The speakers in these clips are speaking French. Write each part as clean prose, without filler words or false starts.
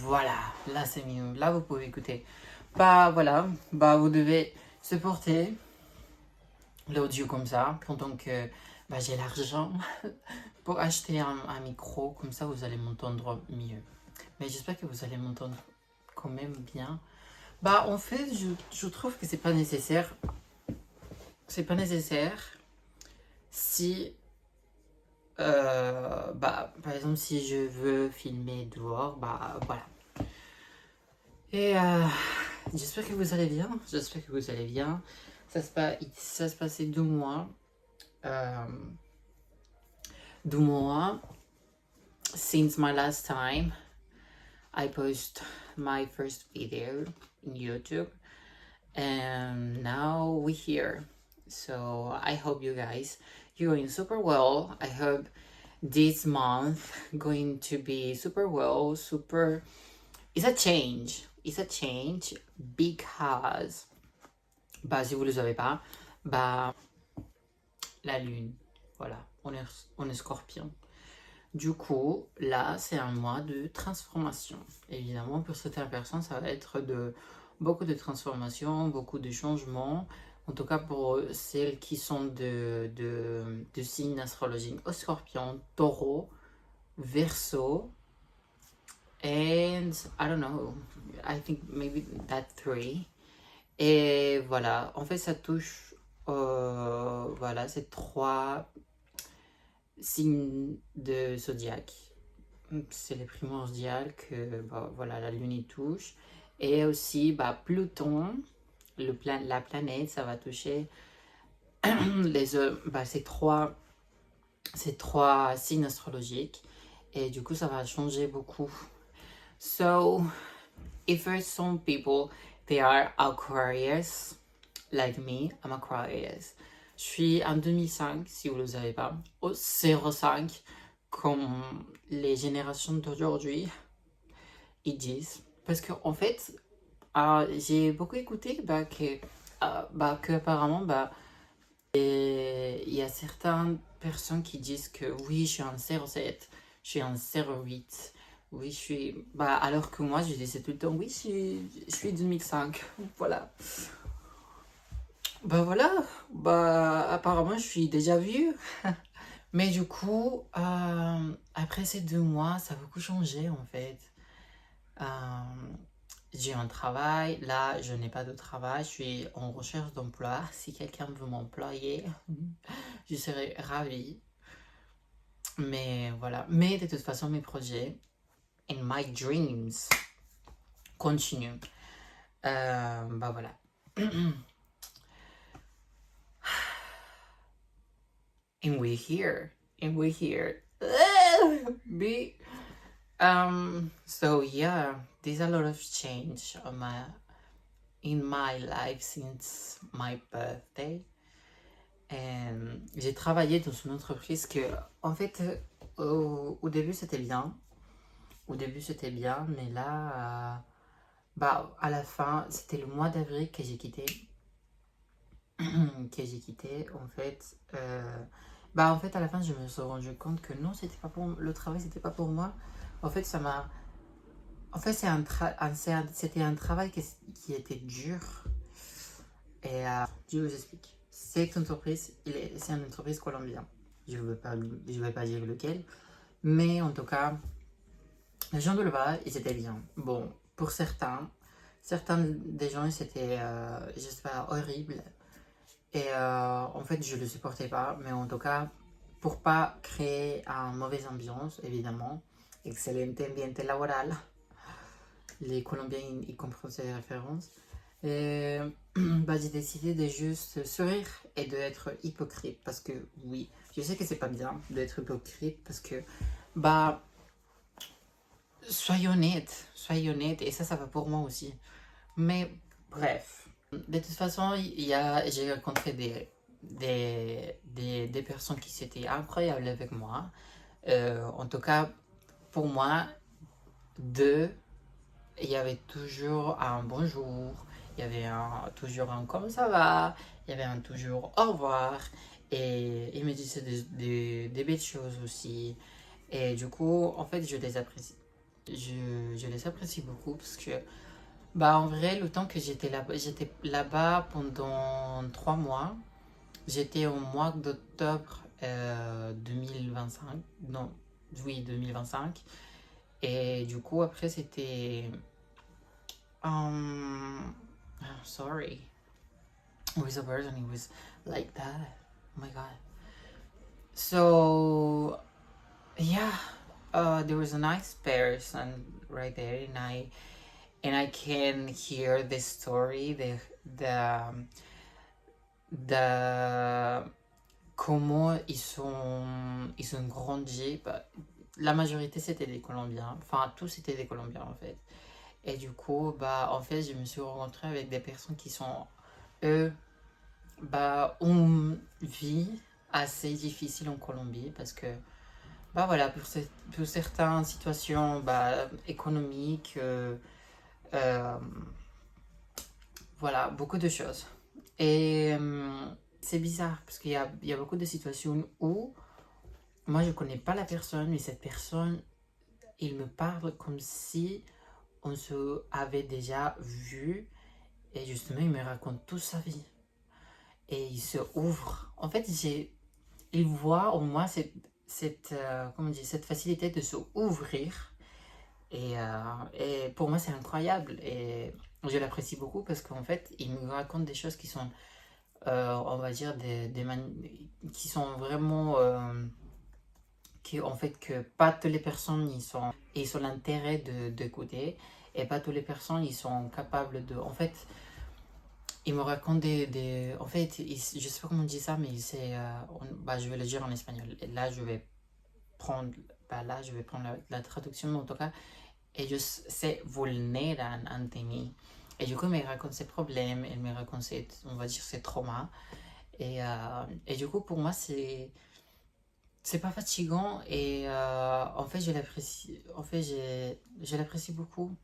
Voilà, là c'est mieux. Là vous pouvez écouter. Bah voilà, bah vous devez supporter l'audio comme ça pendant que bah, j'ai l'argent pour acheter un micro. Comme ça vous allez m'entendre mieux. Mais j'espère que vous allez m'entendre quand même bien. Bah en fait, je trouve que c'est pas nécessaire. C'est pas nécessaire si bah par exemple si je veux filmer dehors, bah voilà. Et j'espère que vous allez bien. J'espère que vous allez bien. Ça se passait 2 mois. Euh, 2 mois since my last time I post my first video in YouTube. And now we're here. So I hope you guys you're going super well. I hope this month going to be super well, super it's a change. It's a change because bah si vous ne le savez pas, bah la lune, voilà, on est scorpion. Du coup, là, c'est un mois de transformation. Évidemment, pour certaines personnes, ça va être beaucoup de transformations, beaucoup de changements. En tout cas, pour celles qui sont de signes astrologiques au scorpion, taureau, verseau, and I don't know, I think maybe that three. Et voilà, en fait, ça touche, voilà, ces 3 signes de zodiaque. C'est les primordial que bah, voilà, la lune y touche. Et aussi bah, Pluton, la planète, ça va toucher bah, ces trois signes astrologiques. Et du coup, ça va changer beaucoup. So, if there's some people, they are Aquarius, like me, I'm Aquarius. Je suis en 2005, si vous ne le savez pas, au 05, comme les générations d'aujourd'hui, ils disent. Parce qu'en fait, j'ai beaucoup écouté que apparemment, il y a certaines personnes qui disent que oui, je suis en 07, je suis en 08. Oui, je suis. Bah, alors que moi, je disais tout le temps, oui, je suis 2005. Voilà. Bah voilà. Bah, apparemment, je suis déjà vieux. Mais du coup, après ces 2 mois, ça a beaucoup changé en fait. Euh, j'ai un travail. Là, je n'ai pas de travail. Je suis en recherche d'emploi. Si quelqu'un veut m'employer, je serais ravie. Mais voilà. Mais de toute façon, mes projets and my dreams continuent. Bah voilà. And we're here. And we're here. Be so yeah, there's a lot of change in my life since my birthday. J'ai travaillé dans une entreprise que, en fait, au début c'était bien. Au début c'était bien, mais là, bah, à la fin, c'était le mois d'avril que j'ai quitté. En fait. Bah, en fait, à la fin, je me suis rendu compte que non, c'était pas pour le travail, c'était pas pour moi. En fait, ça m'a. En fait, c'était un travail qui était dur. Et je vous explique. Cette entreprise, c'est une entreprise colombienne. Je ne vais pas dire lequel. Mais en tout cas, les gens de là-bas, ils étaient bien. Bon, pour certains des gens, c'était, j'espère, horrible. Et en fait, je ne le supportais pas. Mais en tout cas, pour pas créer une mauvaise ambiance, évidemment, excelente ambiente laboral, les Colombiens, ils comprennent ces références. Et bah, j'ai décidé de juste sourire et d'être hypocrite. Parce que oui, je sais que c'est pas bien d'être hypocrite parce que, bah, soyez honnête. Et ça va pour moi aussi. Mais bref, de toute façon, j'ai rencontré des personnes qui étaient incroyables avec moi. En tout cas, pour moi, deux, il y avait toujours un bonjour, il y avait toujours un comment ça va, il y avait un toujours au revoir. Et il me disait des belles choses aussi. Et du coup, en fait, je les apprécie. je les apprécie beaucoup parce que, bah, en vrai, le temps que j'étais là-bas pendant 3 mois. J'étais au mois d'octobre 2025. Non, oui, 2025. Et du coup, après, c'était. I'm sorry. With a person, it was like that. Oh my god. So, yeah, there was a nice person right there, and I can hear the story, the comment ils ont grandi. Bah, la majorité c'était des Colombiens, enfin tous étaient des Colombiens en fait. Et du coup, bah en fait, je me suis rencontrée avec des personnes qui sont, eux, bah, ont une vie assez difficile en Colombie parce que, bah voilà, pour certaines situations, bah, économiques, euh, voilà, beaucoup de choses. Et c'est bizarre parce qu'il y a beaucoup de situations où moi je connais pas la personne, mais cette personne, il me parle comme si on se avait déjà vu et justement il me raconte toute sa vie et il se ouvre. En fait, il voit en moi comment dire, cette facilité de se ouvrir et pour moi c'est incroyable et je l'apprécie beaucoup parce qu'en fait il me raconte des choses qui sont, on va dire, qui sont vraiment, en fait, que pas toutes les personnes ils ont l'intérêt d'écouter et pas toutes les personnes ils sont capables de. En fait, il me raconte en fait, je sais pas comment on dit ça, mais bah, je vais le dire en espagnol. Et là, prendre, je vais prendre la traduction, mais en tout cas, ellos se vulneran ante mí. Et du coup, il me raconte ses problèmes, il me raconte on va dire, ses traumas. Et du coup, pour moi, c'est pas fatigant et en fait, je l'apprécie. En fait, je l'apprécie beaucoup.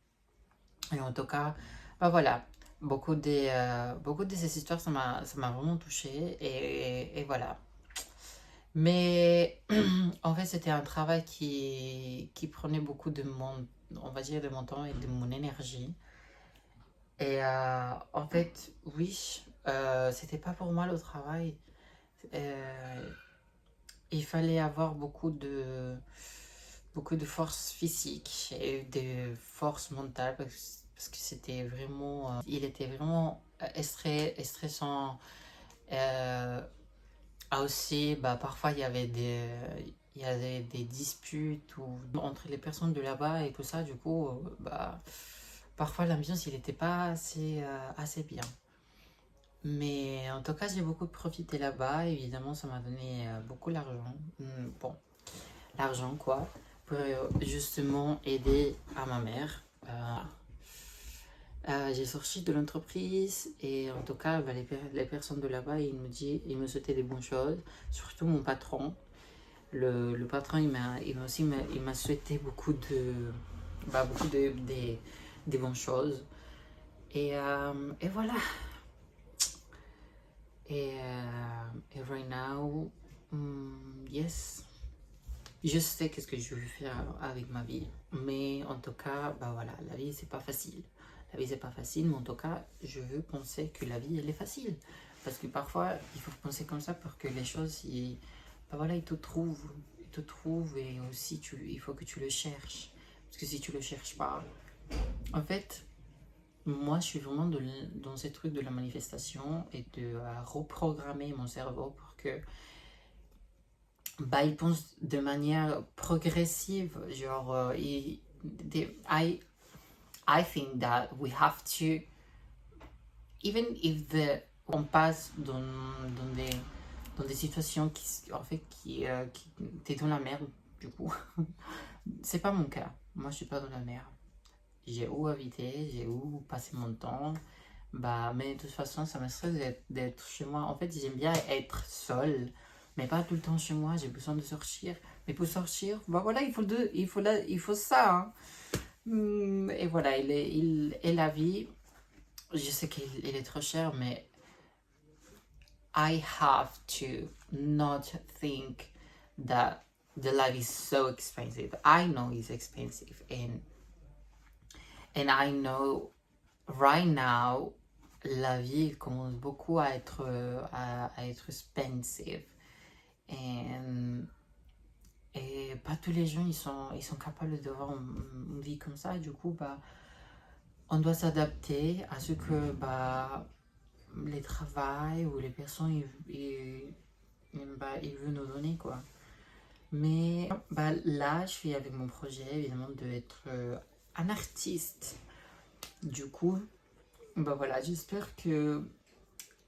Et en tout cas, bah voilà, beaucoup de ces histoires, ça m'a vraiment touchée et voilà. Mais en fait, c'était un travail qui prenait beaucoup de mon, on va dire, de mon temps et de mon énergie. Et en fait, oui, c'était pas pour moi le travail. Euh, il fallait avoir beaucoup de force physique et de force mentale parce que c'était vraiment, il était vraiment stressant. Euh, Aussi, bah, parfois il y avait des disputes entre les personnes de là-bas et tout ça. Du coup, bah, parfois l'ambiance il n'était pas assez bien. Mais en tout cas, j'ai beaucoup profité là-bas. Évidemment, ça m'a donné beaucoup d'argent. Bon, l'argent quoi, pour justement aider à ma mère. J'ai sorti de l'entreprise et en tout cas, bah, les personnes de là-bas, ils me souhaitaient des bonnes choses, surtout mon patron. Le patron, il m'a souhaité beaucoup des bonnes choses. Et voilà. Et right now, yes, je sais qu'est-ce que je veux faire avec ma vie. Mais en tout cas, bah voilà, la vie c'est pas facile. La vie c'est pas facile, mais en tout cas, je veux penser que la vie elle est facile. Parce que parfois, il faut penser comme ça pour que les choses, bah voilà, ils te trouvent. Ils te trouvent et aussi il faut que tu le cherches. Parce que si tu le cherches pas, en fait, moi je suis vraiment dans ces trucs de la manifestation et de reprogrammer mon cerveau pour que bah, il pense de manière progressive. Genre, I think that we have to, even if on passe dans des situations en fait, qui t'es dans la merde, du coup. C'est pas mon cas. Moi, je suis pas dans la merde. J'ai où habiter, j'ai où passer mon temps. Bah, mais de toute façon, ça me stresse d'être chez moi. En fait, j'aime bien être seule, mais pas tout le temps chez moi. J'ai besoin de sortir. Mais pour sortir, bah voilà, il faut ça, hein. Et voilà, et la vie, je sais qu'il est trop cher, mais I have to not think that the life is so expensive. I know it's expensive, and And I know right now, la vie elle commence beaucoup à être expensive. Et pas tous les gens ils sont capables d'avoir une vie comme ça. Et du coup, bah, on doit s'adapter à ce que bah, les travails ou les personnes ils veulent nous donner, quoi. Mais bah, là, je suis avec mon projet, évidemment, d'être un artiste. Du coup, bah voilà, j'espère que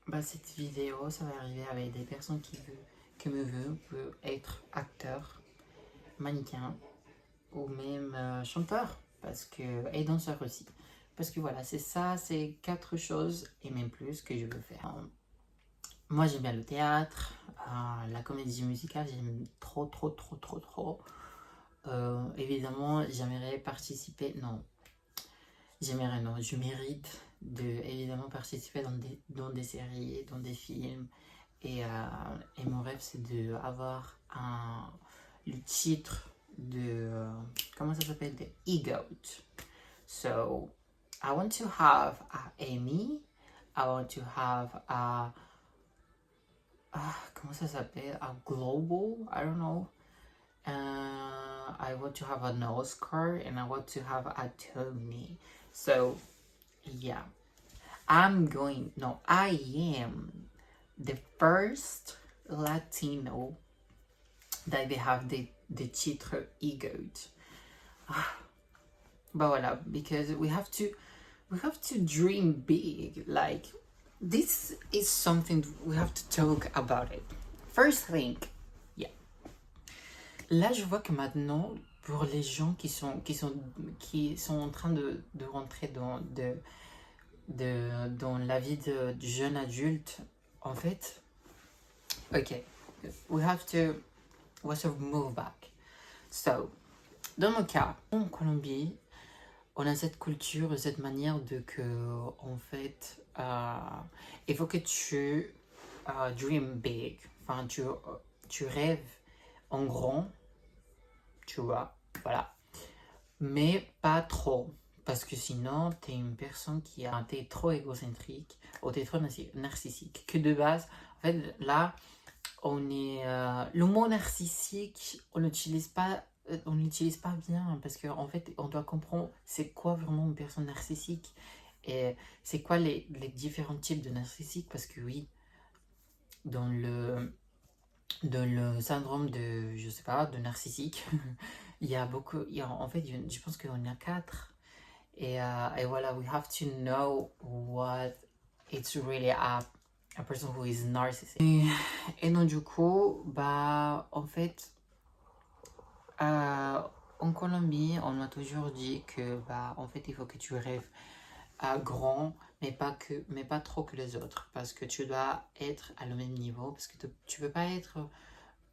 bah, cette vidéo, ça va arriver avec des personnes qui me veulent être acteur, mannequin ou même chanteur et danseur aussi. Parce que voilà, c'est ça, c'est 4 choses et même plus que je veux faire. Moi, j'aime bien le théâtre, la comédie musicale, j'aime trop, trop, trop, trop, trop. Évidemment, j'aimerais participer, non, je mérite de évidemment participer dans des séries, dans des films. Et mon rêve, c'est d'avoir le titre comment ça s'appelle? De EGOT. So, I want to have a Emmy. I want to have comment ça s'appelle? A Global, I don't know. I want to have an Oscar and I want to have a Tony. So, yeah. I am the first Latino that they have the titre EGOT. But voilà, because we have to dream big. Like, this is something we have to talk about it. First thing, yeah. Là, je vois que maintenant, pour les gens qui sont en train de rentrer dans la vie du jeune adulte, en fait, ok, we have to move back. So, dans mon cas, en Colombie, on a cette culture, cette manière en fait, il faut que tu dream big, enfin, tu rêves en grand, tu vois, voilà, mais pas trop, parce que sinon, t'es une personne t'es trop égocentrique, ou t'es trop narcissique, que de base, en fait, là, le mot narcissique, on n'utilise pas bien parce qu'en fait, on doit comprendre c'est quoi vraiment une personne narcissique et c'est quoi les différents types de narcissique. Parce que oui, dans le syndrome je sais pas, de narcissique, il y a beaucoup, en fait, je pense qu'il y en a 4. Et voilà, we have to know what it's really a person who is narcissist. Et donc du coup, bah en fait, en Colombie, on m'a toujours dit que bah en fait il faut que tu rêves à grand, mais pas trop que les autres, parce que tu dois être à le même niveau, parce que tu peux pas être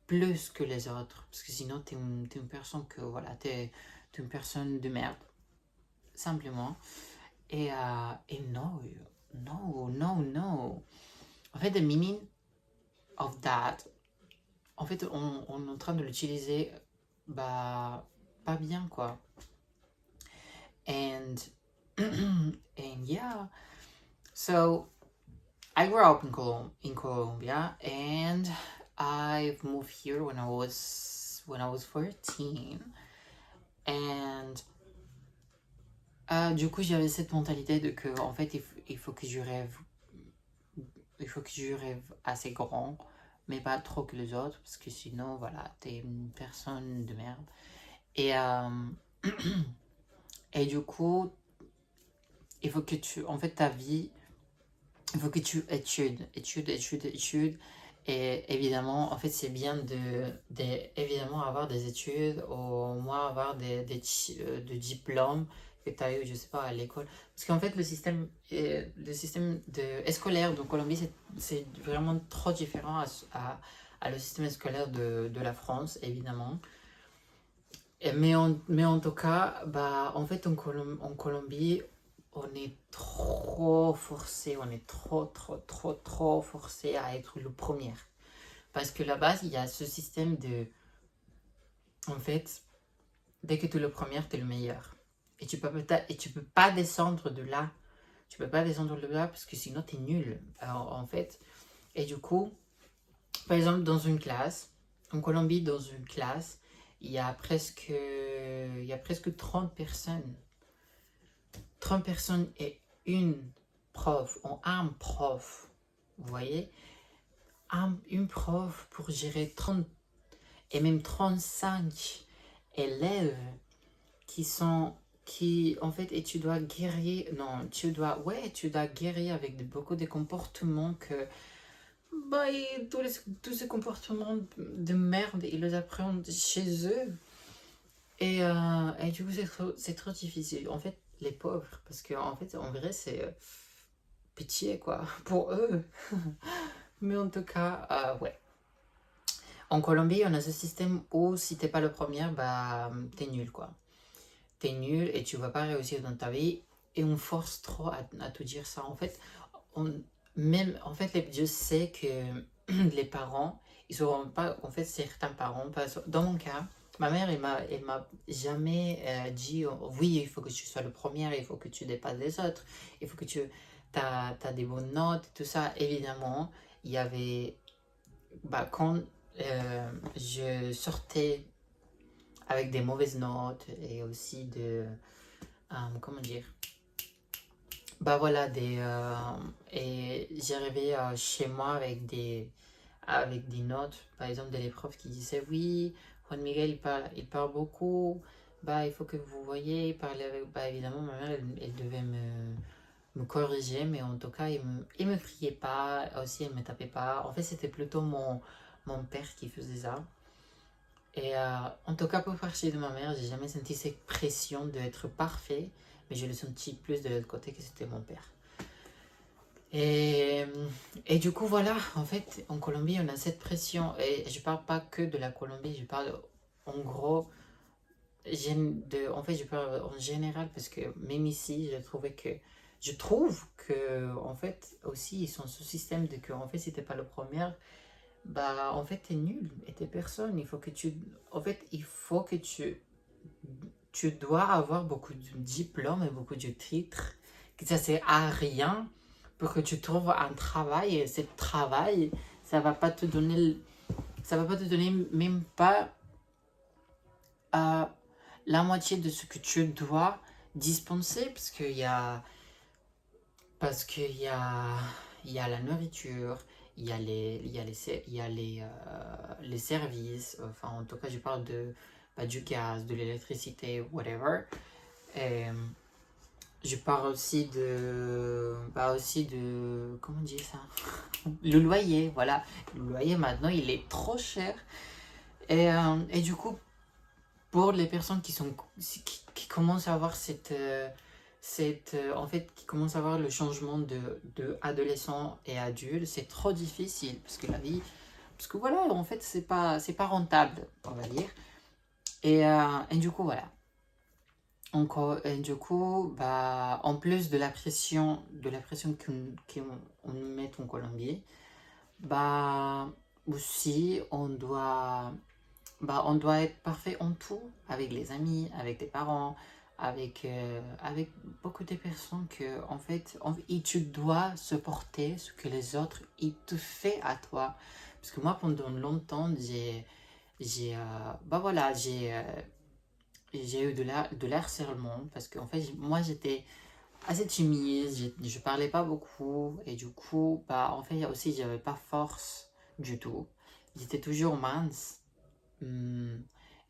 plus que les autres, parce que sinon t'es une personne que voilà, t'es une personne de merde, simplement. Et non, no, no, no. En fait, the meaning of that, en fait, on est en train de l'utiliser, bah, pas bien, quoi. And yeah, so I grew up in Colombia, and I've moved here when I was 14, and du coup j'avais cette mentalité de que en fait il faut que je rêve assez grand, mais pas trop que les autres, parce que sinon voilà, t'es une personne de merde. Et et du coup il faut que en fait ta vie, il faut que tu études. Et évidemment, en fait, c'est bien évidemment avoir des études, au moins avoir de diplômes que tu as eu, je sais pas, à l'école. Parce qu'en fait, le système scolaire de Colombie, c'est vraiment trop différent à le système scolaire de la France, évidemment. Mais en tout cas, bah, en fait, en Colombie, on est trop forcé, trop forcé à être le premier. Parce que là-bas, il y a ce système en fait, dès que tu es le premier, tu es le meilleur. Et tu peux pas descendre de là. Tu peux pas descendre de là parce que sinon tu es nul. Alors, en fait, et du coup, par exemple, dans une classe, en Colombie, dans une classe, il y a presque 30 personnes. 30 personnes et une prof, ou un prof. Vous voyez, une prof pour gérer 30 et même 35 élèves qui en fait, et tu dois guérir, non, tu dois guérir avec beaucoup de comportements que, bah, et tous ces comportements de merde, ils les apprennent chez eux. Et du coup, c'est trop difficile. En fait, les pauvres, parce que en fait, en vrai, c'est pitié, quoi, pour eux. Mais en tout cas, ouais. En Colombie, on a ce système où si t'es pas le premier, bah, t'es nul, quoi. T'es nul et tu vas pas réussir dans ta vie. Et on force trop à te dire ça. En fait, en fait, je sais que les parents, ils sauront pas, en fait, certains parents, dans mon cas, ma mère, elle m'a jamais dit, oui, il faut que tu sois le premier, il faut que tu dépasses les autres, il faut que tu as des bonnes notes, tout ça. Évidemment, il y avait, bah, quand je sortais avec des mauvaises notes et aussi comment dire, bah voilà, et j'arrivais chez moi avec des notes, par exemple de les profs qui disaient oui, Juan Miguel il parle beaucoup, bah il faut que vous voyez, il parlait avec, bah évidemment ma mère elle devait me corriger, mais en tout cas il me criait pas, aussi elle me tapait pas, en fait c'était plutôt mon père qui faisait ça. Et en tout cas pour partie de ma mère, j'ai jamais senti cette pression d'être parfait, mais je le senti plus de l'autre côté que c'était mon père. Et, et du coup, voilà, en fait, en Colombie, on a cette pression. Et je parle pas que de la Colombie, je parle en gros, en fait, je parle en général parce que même ici, je trouve que, en fait, aussi, ils sont sous système de que, en fait, si t'es pas le premier, bah, en fait, t'es nul et t'es personne. En fait, il faut que tu dois avoir beaucoup de diplômes et beaucoup de titres, que ça sert à rien pour que tu trouves un travail et ce travail, ça va pas te donner, ça va pas te donner même pas la moitié de ce que tu dois dispenser il y a la nourriture, les services, enfin en tout cas je parle du gaz, de l'électricité, whatever. Et je parle aussi de, comment on dit ça? Le loyer, voilà. Le loyer maintenant il est trop cher. Et du coup, pour les personnes qui commencent à avoir en fait, qui commencent à avoir le changement de adolescent et adulte, c'est trop difficile parce que la vie, parce que voilà, en fait, c'est pas rentable, on va dire. Et du coup, voilà. Encore, et du coup, bah, en plus de la pression qu'on nous met en Colombie, bah, aussi, on doit être parfait en tout, avec les amis, avec les parents, avec beaucoup de personnes que, en fait, et tu dois supporter ce que les autres, ils te font à toi. Parce que moi, pendant longtemps, bah voilà, j'ai eu de l'harcèlement parce que, en fait, moi, j'étais assez timide, je parlais pas beaucoup, et du coup, bah, en fait, aussi, j'avais pas force du tout. J'étais toujours mince. Hum,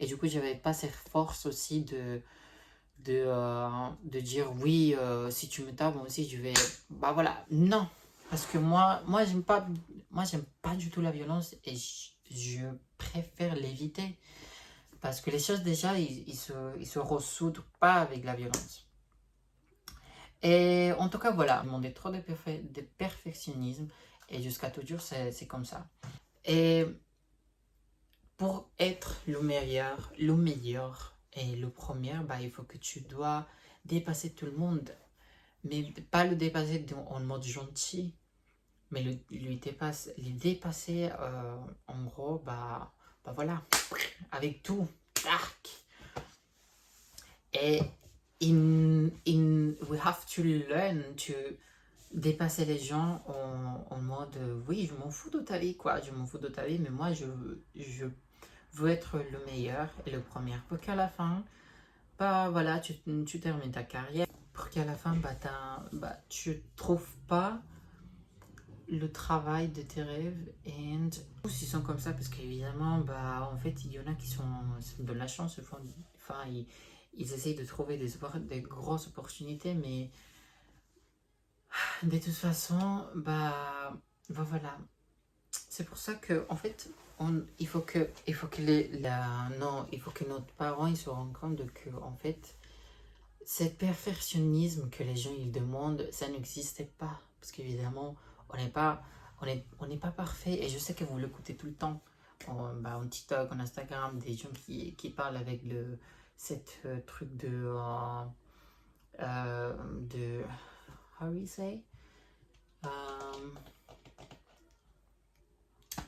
Et du coup, j'avais pas cette force aussi de dire oui, si tu me tapes, moi aussi je vais. Bah voilà, non. Parce que moi, j'aime pas du tout la violence et je préfère l'éviter. Parce que les choses, déjà, ils se ressoudent pas avec la violence. Et en tout cas, voilà, demander trop de perfectionnisme et jusqu'à toujours, c'est comme ça. Et pour être le meilleur et le premier, bah, il faut que tu dois dépasser tout le monde. Mais pas le dépasser en mode gentil, mais les dépasser en gros, bah voilà, avec tout. Tac. Et we have to learn to dépasser les gens en mode oui, je m'en fous de ta vie, quoi, je m'en fous de ta vie, mais moi je veux être le meilleur et le premier pour qu'à la fin, bah voilà, tu termines ta carrière, pour qu'à la fin, tu trouves pas le travail de tes rêves. Et tous ils sont comme ça parce qu'évidemment, bah en fait, il y en a qui sont de la chance, enfin, ils essayent de trouver des grosses opportunités, mais de toute façon, voilà. C'est pour ça que, en fait, il faut que non, il faut que nos parents ils se rendent compte de que, en fait, cet perfectionnisme que les gens ils demandent, ça n'existait pas. Parce qu'évidemment, on n'est pas, on n'est pas parfait. Et je sais que vous l'écoutez tout le temps. En TikTok, en Instagram, des gens qui parlent avec cette truc de, how do you say? Um,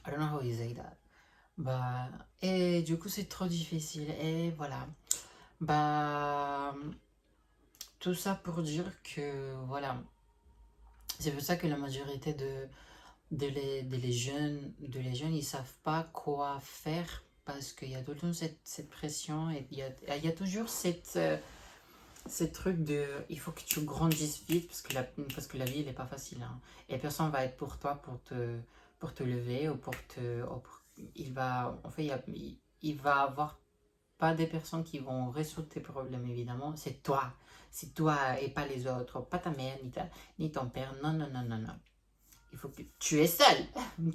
I don't know how you say that. Et du coup, c'est trop difficile. Et voilà. Bah, tout ça pour dire que, voilà. C'est pour ça que la majorité de les jeunes, ils savent pas quoi faire parce qu'il y a tout le temps cette pression et il y a toujours cette truc de il faut que tu grandisses vite parce que la vie elle n'est pas facile, hein. Et personne va être pour toi pour te lever ou il va en fait il va avoir pas des personnes qui vont résoudre tes problèmes évidemment, c'est toi et pas les autres, pas ta mère ni ton père, non non non non non, il faut que tu es seul.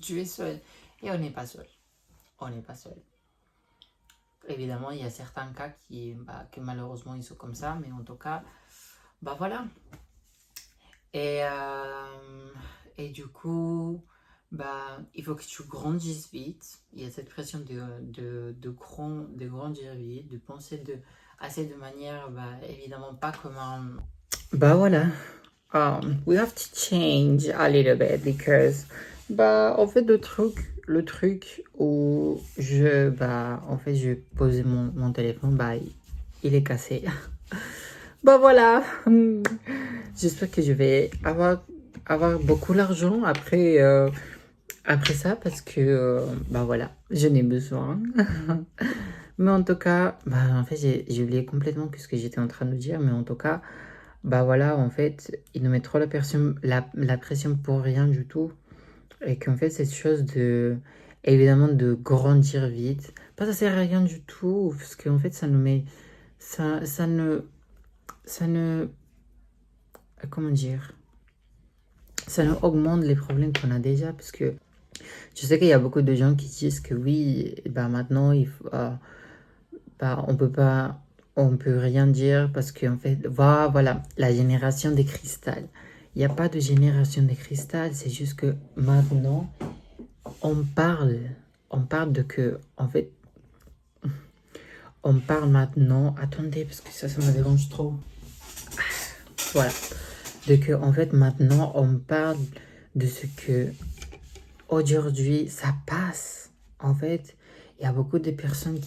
Tu es seul et on n'est pas seul, on n'est pas seul. Évidemment, il y a certains cas que malheureusement ils sont comme ça, mais en tout cas, voilà. Et, et du coup, il faut que tu grandisses vite. Il y a cette pression de grandir vite, de penser assez de manière, évidemment pas comme un... Voilà. We have to change a little bit because, en fait, le truc où je posais mon téléphone, il est cassé. Voilà. J'espère que je vais avoir beaucoup d'argent après ça parce que, voilà, je n'ai besoin. Mais en tout cas, en fait, j'ai oublié complètement ce que j'étais en train de dire, mais en tout cas, voilà, en fait, il nous met trop la pression pour rien du tout. Et qu'en fait, cette chose évidemment, de grandir vite, ça sert à rien du tout, parce qu'en fait, ça nous met, ça ne, comment dire, ça nous augmente les problèmes qu'on a déjà, parce que je sais qu'il y a beaucoup de gens qui disent que oui, maintenant, on peut rien dire parce qu'en fait, voilà, la génération des cristal. Il n'y a pas de génération des cristal, c'est juste que maintenant, on parle de que, en fait, on parle maintenant, attendez, parce que ça me dérange trop. Voilà, de que, en fait, maintenant, on parle de ce que, aujourd'hui, ça passe. En fait, il y a beaucoup de personnes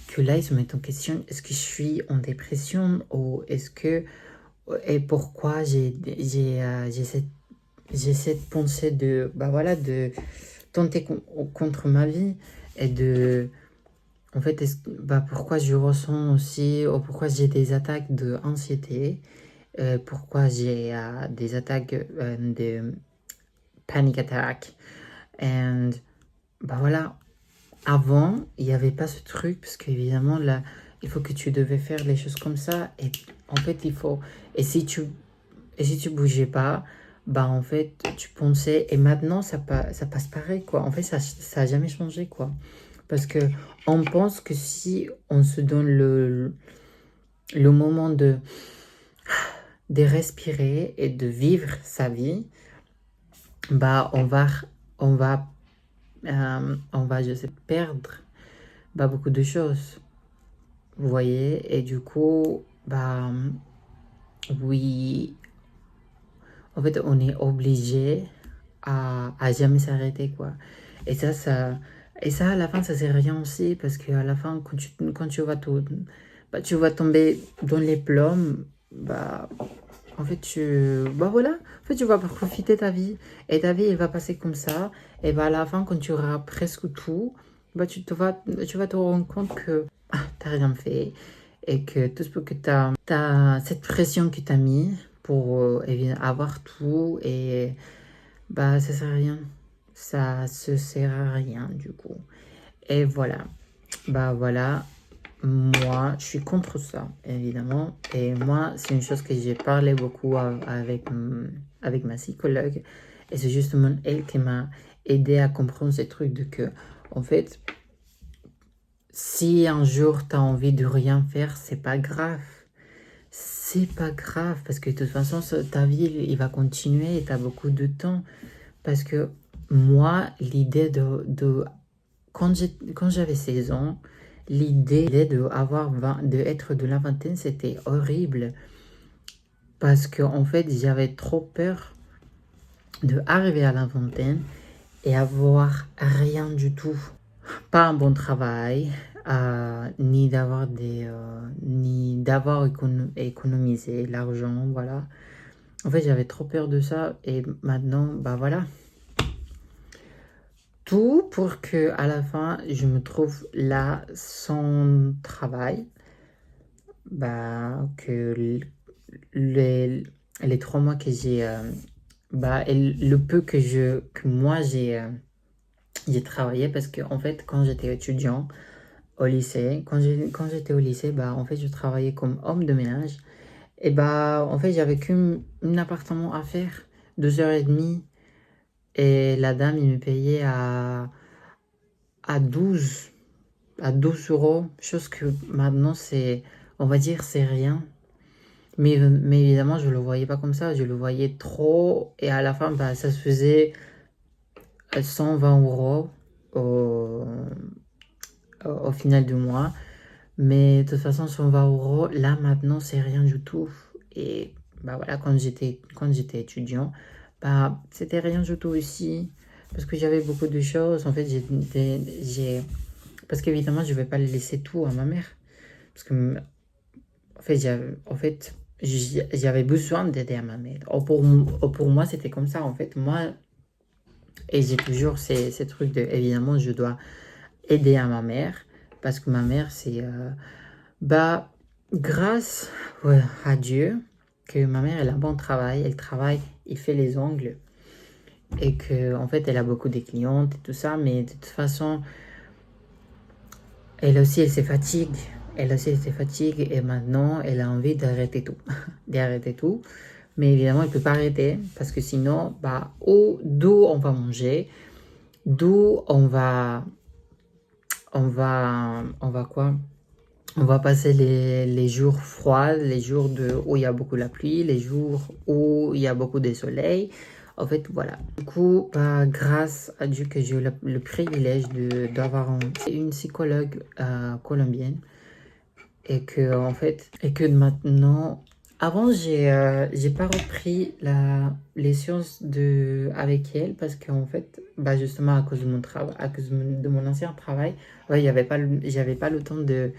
que là, ils se mettent en question, est-ce que je suis en dépression ou est-ce que, et pourquoi j'ai cette pensée de, de tenter contre ma vie et de, en fait, pourquoi je ressens aussi, ou pourquoi j'ai des attaques d'anxiété, pourquoi j'ai des attaques de panic attack, et voilà. Avant, il n'y avait pas ce truc, parce qu'évidemment, là, il faut que tu devais faire les choses comme ça. Et en fait, et si tu bougeais pas, en fait, tu pensais... Et maintenant, ça passe pareil, quoi. En fait, ça n'a jamais changé, quoi. Parce que on pense que si on se donne le moment de respirer et de vivre sa vie, on va je sais, perdre beaucoup de choses. Vous voyez? Et du coup, oui, en fait, on est obligé à jamais s'arrêter, quoi. Et ça, à la fin, ça sert à rien aussi, parce qu'à la fin, quand tu vas tout, bah, tu vas tomber dans les plombs. Bah, en fait, bah voilà, en fait, tu vas profiter de ta vie. Et ta vie, elle va passer comme ça. Et bah, à la fin, quand tu auras presque tout, bah, tu vas te rendre compte que t'as rien fait. Et que tout ce que t'as cette pression que t'as mis pour avoir tout. Et bah, ça sert à rien. Ça se sert à rien, du coup. Et voilà. Bah voilà. Moi, je suis contre ça, évidemment. Et moi, c'est une chose que j'ai parlé beaucoup avec ma psychologue. Et c'est justement elle qui m'a aidé à comprendre ces trucs de que, en fait, si un jour tu as envie de rien faire, c'est pas grave. C'est pas grave, parce que de toute façon, ta vie, il va continuer et tu as beaucoup de temps. Parce que moi, l'idée quand j'avais 16 ans, l'idée de être de la vingtaine, c'était horrible. Parce que en fait, j'avais trop peur de arriver à la vingtaine et avoir rien du tout. Pas un bon travail, ni d'avoir économisé l'argent, voilà. En fait, j'avais trop peur de ça et maintenant, bah voilà. Tout pour que à la fin, je me trouve là sans travail. Bah, que les 3 mois que j'ai, bah, et le peu que moi j'ai travaillé, parce que en fait, quand j'étais étudiant au lycée, quand j'étais au lycée, bah, en fait, je travaillais comme homme de ménage. Et bah, en fait, j'avais qu'un appartement à faire, 2h30. Et la dame, il me payait à 12 à 12 euros, chose que maintenant, on va dire, c'est rien. Mais évidemment, je le voyais pas comme ça, je le voyais trop. Et à la fin, bah, ça se faisait 120 euros au, au final du mois. Mais de toute façon, 120 euros, là maintenant, c'est rien du tout. Et bah voilà, quand j'étais étudiant, bah c'était rien du tout aussi. Parce que j'avais beaucoup de choses. En fait, parce qu'évidemment, je vais pas laisser tout à ma mère. Parce que, en fait, j'avais besoin d'aider à ma mère. Pour moi, c'était comme ça. En fait, moi, et j'ai toujours ces trucs de, évidemment, je dois aider à ma mère. Parce que ma mère, bah, grâce ouais, à Dieu, que ma mère, elle a un bon travail. Elle travaille, elle fait les ongles. Et que, en fait, elle a beaucoup de clientes et tout ça. Mais de toute façon, elle aussi, elle se fatigue. Elle aussi, elle se fatigue. Et maintenant, elle a envie d'arrêter tout. D'arrêter tout. Mais évidemment, elle ne peut pas arrêter. Parce que sinon, bah, d'où on va manger. D'où on va quoi? On va passer les jours froids, les jours où il y a beaucoup la pluie, les jours où il y a beaucoup de soleil. En fait, voilà. Du coup, bah, grâce à Dieu que j'ai eu le privilège d'avoir une psychologue colombienne et que maintenant, avant, j'ai pas repris les sciences avec elle parce qu'en fait, bah, justement, à cause de mon travail, à cause de mon ancien travail, ouais, j'avais pas le temps de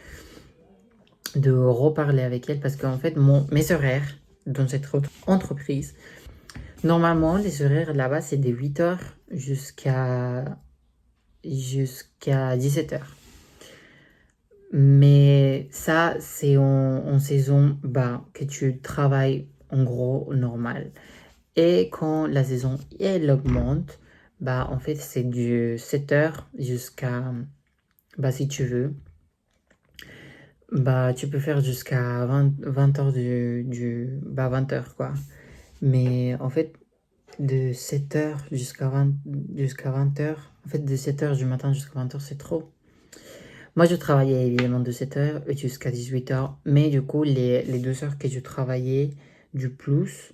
reparler avec elle parce qu'en fait, mes horaires dans cette entreprise, normalement, les horaires là-bas, c'est de 8h jusqu'à 17h. Mais ça, c'est en saison bas que tu travailles en gros normal. Et quand la saison, elle augmente, bah en fait, c'est du 7h jusqu'à, bah si tu veux, bah tu peux faire jusqu'à 20h bah 20h quoi. Mais en fait, de 7h jusqu'à 20h, en fait, de 7h du matin jusqu'à 20h, c'est trop. Moi, je travaillais évidemment de 7h jusqu'à 18h, mais du coup, les 2 heures que je travaillais du plus,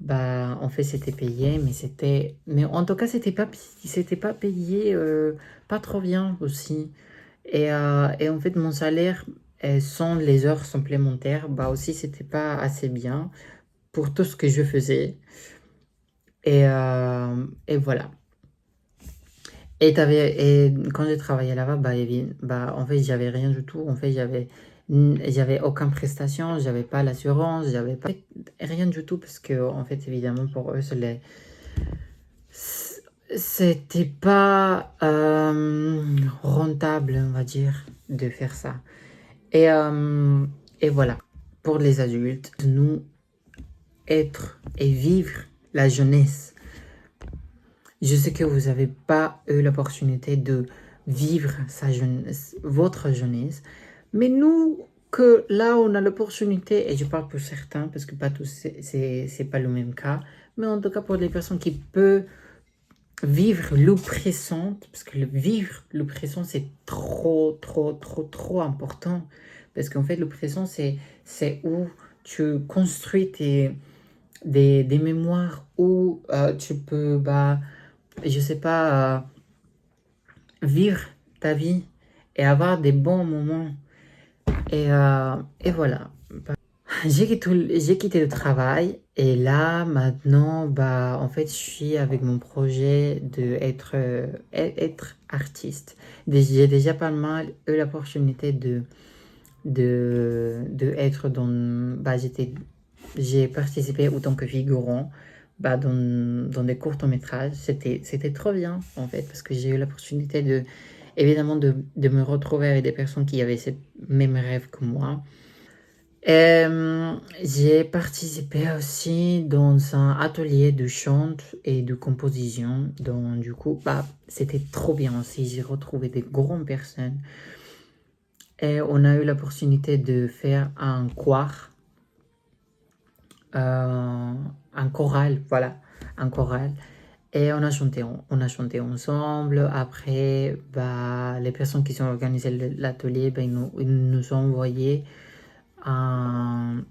bah, en fait, c'était payé, mais en tout cas, c'était pas payé, pas trop bien aussi. Et en fait, mon salaire, sans les heures supplémentaires, bah aussi, c'était pas assez bien pour tout ce que je faisais. Et voilà. Et quand j'ai travaillé là-bas, bah, en fait, j'avais rien du tout. En fait, j'avais J'avais aucune prestation, j'avais pas l'assurance, j'avais pas rien du tout parce que en fait évidemment pour eux c'était pas rentable, on va dire, de faire ça. Et voilà, pour les adultes, nous être et vivre la jeunesse. Je sais que vous n'avez pas eu l'opportunité de vivre votre jeunesse, mais nous, que là, on a l'opportunité, et je parle pour certains, parce que pas tous, c'est pas le même cas, mais en tout cas pour les personnes qui peuvent vivre l'oppression, parce que vivre l'oppression, c'est trop, trop, trop, trop important, parce qu'en fait, l'oppression, c'est où tu construis des mémoires, où tu peux, je sais pas, vivre ta vie et avoir des bons moments. Et voilà. J'ai quitté le travail et là, maintenant, en fait, je suis avec mon projet de être artiste. J'ai déjà pas mal eu l'opportunité de être dans, j'ai participé autant que figurant dans des courts-métrages. C'était trop bien, en fait, parce que j'ai eu l'opportunité évidemment, de me retrouver avec des personnes qui avaient ces mêmes rêves que moi. J'ai participé aussi dans un atelier de chant et de composition. Donc, du coup, c'était trop bien aussi. J'ai retrouvé des grandes personnes. Et on a eu l'opportunité de faire un choir, un choral, voilà, un choral. Et on a chanté ensemble. Après, les personnes qui ont organisé l'atelier, ils nous ont envoyé un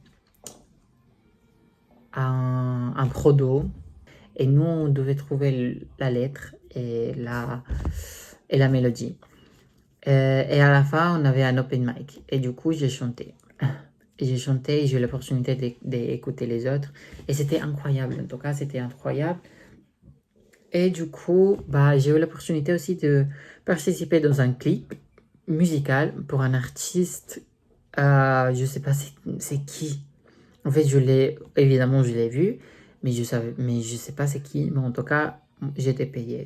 prodo. Et nous, on devait trouver la lettre et la mélodie. Et à la fin, on avait un open mic. Et du coup, j'ai chanté. J'ai chanté, j'ai eu l'opportunité d'écouter les autres. Et c'était incroyable. En tout cas, c'était incroyable. Et du coup, j'ai eu l'opportunité aussi de participer dans un clip musical pour un artiste. Je sais pas c'est qui. En fait, évidemment, je l'ai vu, mais je sais pas c'est qui. Mais en tout cas, j'étais payé.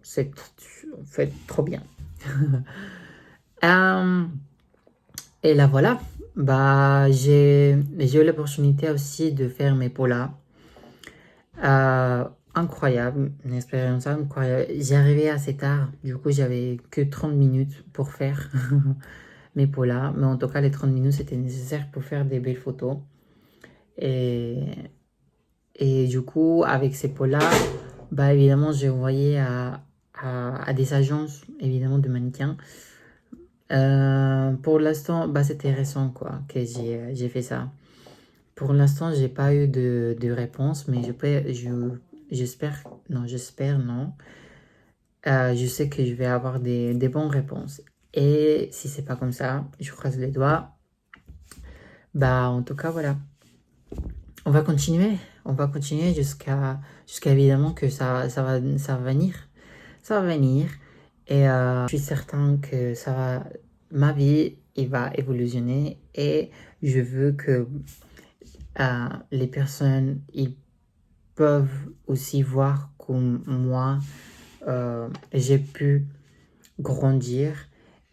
C'est en fait trop bien. Euh, et là, voilà. J'ai eu l'opportunité aussi de faire mes polas. Incroyable, une expérience incroyable. J'y arrivais assez tard, du coup j'avais que 30 minutes pour faire mes polas, mais en tout cas les 30 minutes c'était nécessaire pour faire des belles photos. Et, et du coup avec ces polas, évidemment j'ai envoyé à des agences évidemment de mannequins. Pour l'instant, c'était récent quoi que j'ai fait ça. Pour l'instant, j'ai pas eu de réponse, mais j'espère, non. Je sais que je vais avoir des bonnes réponses. Et si c'est pas comme ça, je croise les doigts. En tout cas, voilà. On va continuer. On va continuer jusqu'à évidemment que ça va venir. Ça va venir. Et je suis certain que ma vie, il va évolutionner. Et je veux que les personnes, ils peuvent aussi voir comme moi, j'ai pu grandir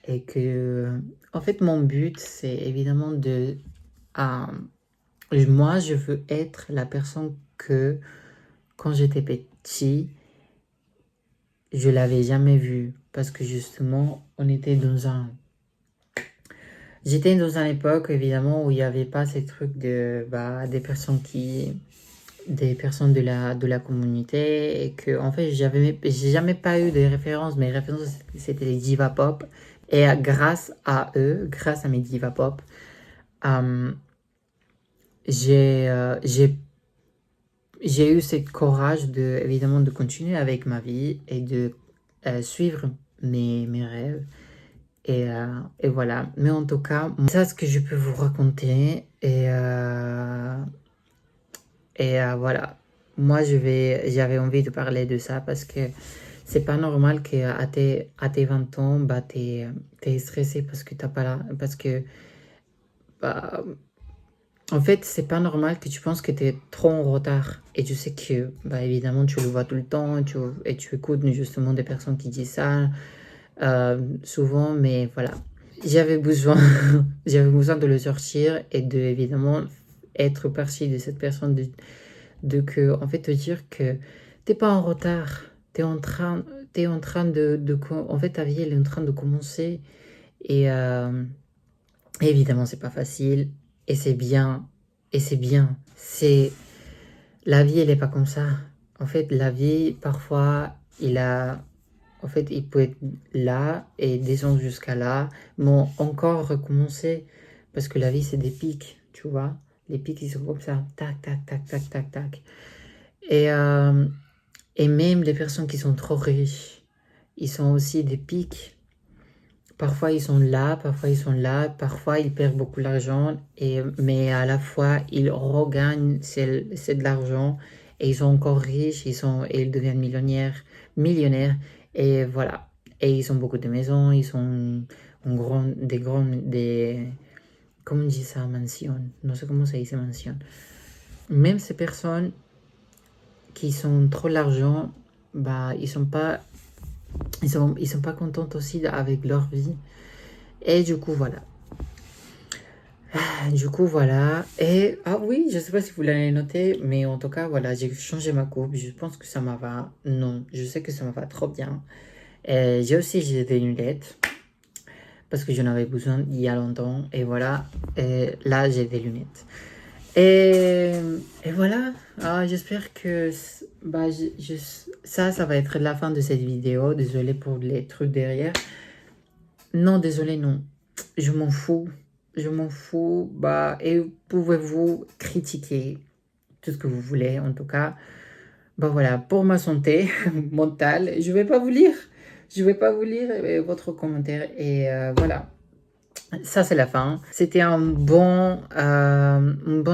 et que, en fait, mon but, c'est évidemment moi, je veux être la personne que, quand j'étais petit, je l'avais jamais vue parce que justement, j'étais dans une époque, évidemment, où il n'y avait pas ces trucs des personnes de la communauté et que en fait j'ai jamais pas eu de références. Mes références c'était les diva pop et grâce à eux, grâce à mes diva pop, euh, j'ai eu ce courage de évidemment de continuer avec ma vie et de suivre mes rêves et voilà. Mais en tout cas, ça ce que je peux vous raconter et voilà, moi j'avais envie de parler de ça parce que c'est pas normal qu'à tes 20 ans, t'es stressé parce que t'as pas là, parce que bah, en fait, c'est pas normal que tu penses que tu es trop en retard. Et tu sais que, bah, évidemment, tu le vois tout le temps et tu écoutes justement des personnes qui disent ça souvent, mais voilà. J'avais besoin, j'avais besoin de le sortir et de, évidemment, être partie de cette personne, de que, en fait, te dire que t'es pas en retard. T'es en train en fait, ta vie, elle est en train de commencer. Et évidemment, c'est pas facile. Et c'est bien. Et c'est bien. La vie, elle est pas comme ça. En fait, la vie, parfois, il peut être là et descendre jusqu'à là, mais encore recommencer. Parce que la vie, c'est des pics, tu vois. Les pics, ils sont comme ça. Tac, tac, tac, tac, tac, tac. Et, euh, et même les personnes qui sont trop riches, ils sont aussi des pics. Parfois ils sont là, parfois ils sont là, parfois ils perdent beaucoup d'argent, mais à la fois ils regagnent c'est de l'argent et ils sont encore riches, et ils deviennent millionnaires, et voilà. Et ils ont beaucoup de maisons, ils sont comment on dit ça, mansion? Non sais comment ça dit, mansion. Même ces personnes qui sont trop l'argent, bah ils sont pas contents aussi avec leur vie. Et du coup, voilà. Du coup, voilà. Et, ah oui, je sais pas si vous l'avez noté, mais en tout cas, voilà, j'ai changé ma coupe. Je pense que ça m'en va. Non, je sais que ça m'en va trop bien. Et j'ai des lunettes parce que j'en avais besoin il y a longtemps. Et voilà. Et là, j'ai des lunettes. Et, et voilà. Ah, j'espère que bah, ça va être la fin de cette vidéo. Désolé pour les trucs derrière. Non, désolé, non. Je m'en fous. Je m'en fous. Bah, et pouvez-vous critiquer tout ce que vous voulez, en tout cas. Bah voilà, pour ma santé mentale, je vais pas vous lire. Je vais pas vous lire votre commentaire. Et voilà. Ça, c'est la fin. C'était une bonne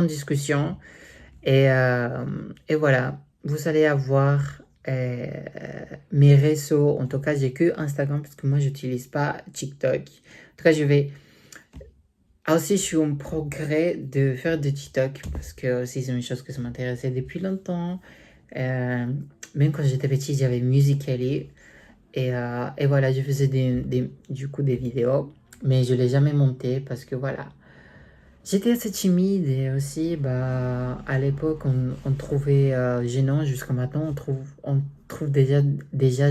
discussion. Et voilà, vous allez avoir mes réseaux. En tout cas, j'ai que Instagram parce que moi, j'utilise pas TikTok. En tout cas, aussi, je suis en progrès de faire de TikTok parce que aussi, c'est une chose que ça m'intéressait depuis longtemps. Euh, Même quand j'étais petite, j'avais Musical.ly. Et voilà, je faisais du coup des vidéos. Mais je ne l'ai jamais monté parce que voilà, j'étais assez timide et aussi, bah, à l'époque, on trouvait gênant, jusqu'à maintenant, on trouve déjà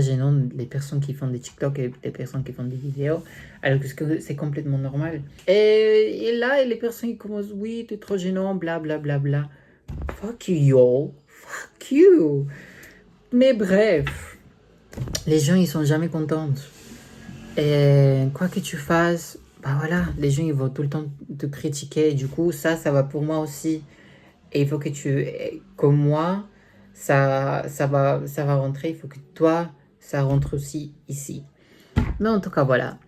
gênant les personnes qui font des TikTok et les personnes qui font des vidéos, alors que c'est complètement normal. Et là, les personnes qui commencent, oui, t'es trop gênant, bla bla bla bla. Fuck you, yo. Fuck you. Mais bref, les gens, ils sont jamais contents. Et quoi que tu fasses, bah voilà, les gens ils vont tout le temps te critiquer. Et du coup, ça va pour moi aussi. Et il faut que comme moi, ça va rentrer. Il faut que toi, ça rentre aussi ici. Mais en tout cas, voilà.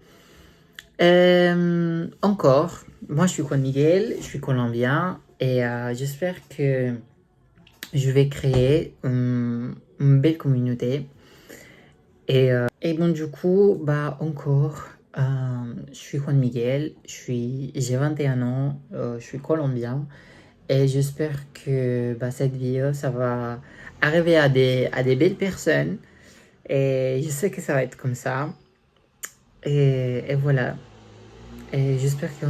Encore, moi je suis Juan Miguel, je suis colombien. Et j'espère que je vais créer une belle communauté. Et bon, du coup, bah encore, je suis Juan Miguel, j'ai 21 ans, je suis colombien et j'espère que bah, cette vidéo, ça va arriver à des belles personnes et je sais que ça va être comme ça. Et voilà. Et j'espère que t'es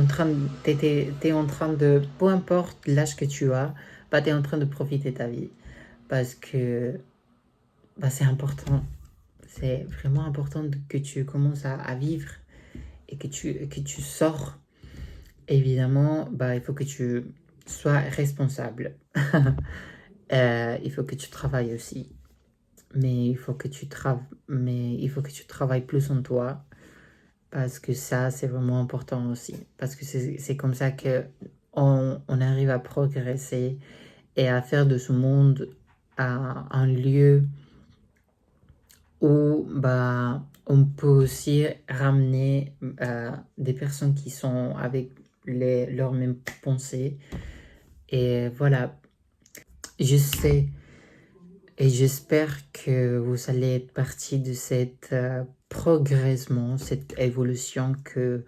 en train de, peu importe l'âge que tu as, bah, t'es en train de profiter de ta vie parce que bah, c'est important. C'est vraiment important que tu commences à vivre et que tu sors. Évidemment, bah, il faut que tu sois responsable. Il faut que tu travailles aussi. Mais il faut que tu travailles plus en toi. Parce que ça, c'est vraiment important aussi. Parce que c'est comme ça que on arrive à progresser et à faire de ce monde un lieu où bah, on peut aussi ramener des personnes qui sont avec leurs mêmes pensées. Et voilà, je sais et j'espère que vous allez être partie de cette progression, cette évolution que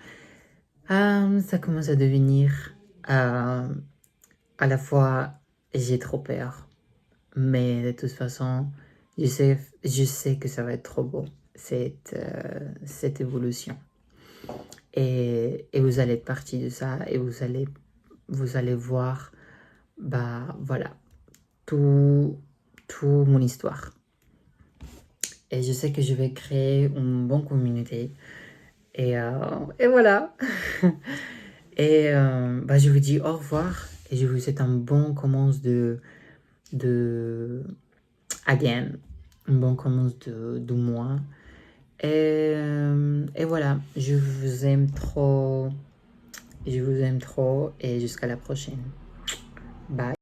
ça commence à devenir À la fois, j'ai trop peur, mais de toute façon, je sais que ça va être trop beau, cette évolution. Et vous allez être partie de ça et vous allez voir, bah voilà, tout mon histoire. Et je sais que je vais créer une bonne communauté. Et voilà. Bah, je vous dis au revoir et je vous souhaite un bon commence de again, un bon commence de mois. Et voilà, je vous aime trop. Je vous aime trop et jusqu'à la prochaine. Bye.